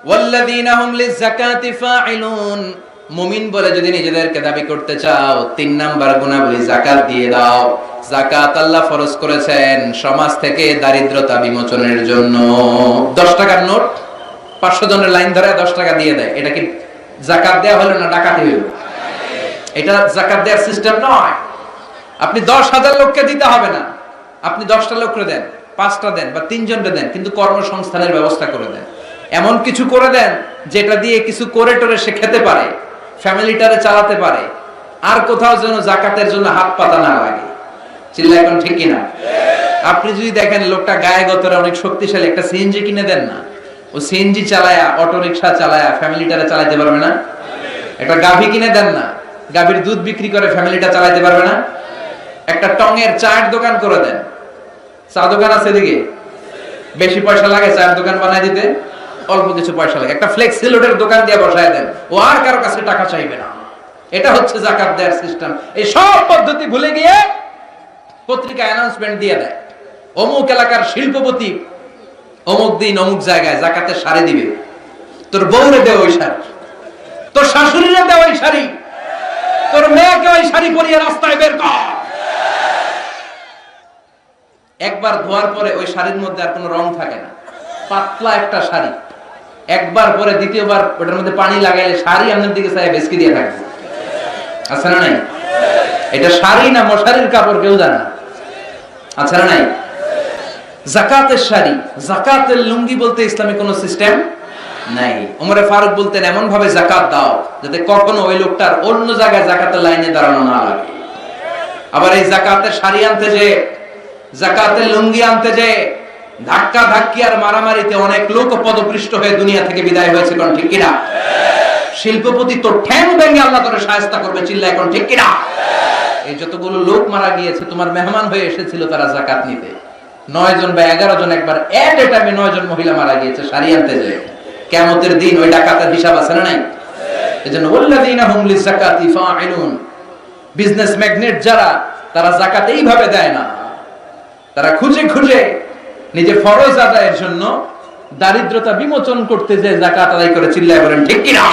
ওয়াল্লাযীনা হুম লিয-যাকাতি ফাঈলুন, মুমিন বলে যদি নিজেদেরকে দাবি করতে চাও, 3 নাম্বার গুণাবলী যাকাত দিয়ে দাও। যাকাত আল্লাহ ফরজ করেছেন সমাজ থেকে দারিদ্রতা বিমোচনের জন্য। 10 টাকার নোট 500 জনের লাইন ধরে 10 টাকা দিয়ে দেয়, এটা কি যাকাত দেওয়া হলো না ডাকাতি হলো? এটা যাকাত দেওয়ার সিস্টেম নয়। আপনি 10,000 লোককে দিতে হবে না, আপনি 10টা লোককে দেন, 5টা দেন বা 3 জনকে দেন, কিন্তু কর্মসংস্থানের ব্যবস্থা করে দেন। এমন কিছু করে দেন যেটা দিয়ে কিছু করে টোরে সে খেতে পারে, ফ্যামিলিটারে চালাতে পারে, আর কোথাও যেন যাকাতের জন্য হাত পাতা না লাগে। চিল্লায় এখন ঠিক কিনা? আপনি যদি দেখেন লোকটা গায়ে গতরে অনেক শক্তিশালী, একটা সিএনজি কিনে দেন না, ও সিএনজি চালায়া অটো রিকশা চালায়া ফ্যামিলিটারে চালাতে পারবে না। একটা গাভী কিনে দেন না, গাভীর দুধ বিক্রি করে ফ্যামিলিটা চালাতে পারবে না। একটা টঙের চায়ের দোকান করে দেন, চা দোকান আছে এদিকে, বেশি পয়সা লাগে চায়ের দোকান বানায় দিতে, অল্প কিছু পয়সা লাগে, একটা ফ্লেক্সি লোডের দোকান দিয়ে বসায় দেন, ও আর কারো কাছে টাকা চাইবে না। এটা হচ্ছে যাকাত দেওয়ার সিস্টেম। এই সব পদ্ধতি ভুলে গিয়ে পত্রিকায় অ্যানাউন্সমেন্ট দিয়ে দেয়, অমুক এলাকার শিল্পপতি অমুক দিন অমুক জায়গায় যাকাতের শাড়ি দিবে। তোর বউরে দে ওই শাড়ি, তোর শাশুড়িরে দে ওই শাড়ি, তোর মেয়েকে ওই শাড়ি পরিয়ে রাস্তায় বের কর। একবার ধোয়ার পরে ওই শাড়ির মধ্যে আর কোনো রং থাকে না, পাতলা একটা শাড়ি। একবার পরে দ্বিতীয়বার ওটার মধ্যে পানি লাগাইলে শাড়ি আপনার দিকে চাই বেসকি দিয়ে থাকবে, আছে না নাই? এটা শাড়ি না মশারির কাপড় কেউ জানে না, আছে না নাই? যাকাতের শাড়ি, যাকাতের লুঙ্গি বলতে ইসলামে কোনো সিস্টেম নাই। ওমরে ফারুক বলতেন এমন ভাবে যাকাত দাও যাতে কখনো ওই লোকটার অন্য জায়গায় যাকাতের লাইনে দাঁড়ানো না লাগে। আবার এই যাকাতের শাড়ি আনতে যে, যাকাতের লুঙ্গি আনতে যে ধাক্কা ধাক্কি আর মারামারিতে অনেক লোক পদপৃষ্ট হয়ে দুনিয়া থেকে বিদায় হয়েছে, কোন ঠিক কিনা? শিল্পপতি তোর ঠ্যাং ভেঙে আল্লাহ তোরে শায়েস্তা করবে, চিল্লায় কোন ঠিক কিনা? এই যতগুলো লোক মারা গিয়েছে তোমার মেহমান হয়ে এসেছিল তারা যাকাত নিতে, 9 জন বা 11 জন, একবার এট এ টাইমে 9 জন মহিলা মারা গিয়েছে শাড়ি আনতে যে। কিয়ামতের দিন ওই ডাকাতের হিসাব আছে না নাই? এজন্য ওয়াল্লাযীনা হুম লিয-যাকাতি ফাঈলুন, বিজনেস ম্যাগনেট যারা, তারা যাকাত এইভাবে দেয় না, তারা খুঁজে খুঁজে নিজে ফরজ আদায়ের জন্য দারিদ্রতা বিমোচন করতে যে যাকাত আদায় করে, চিল্লায় বলেন ঠিক কিনা?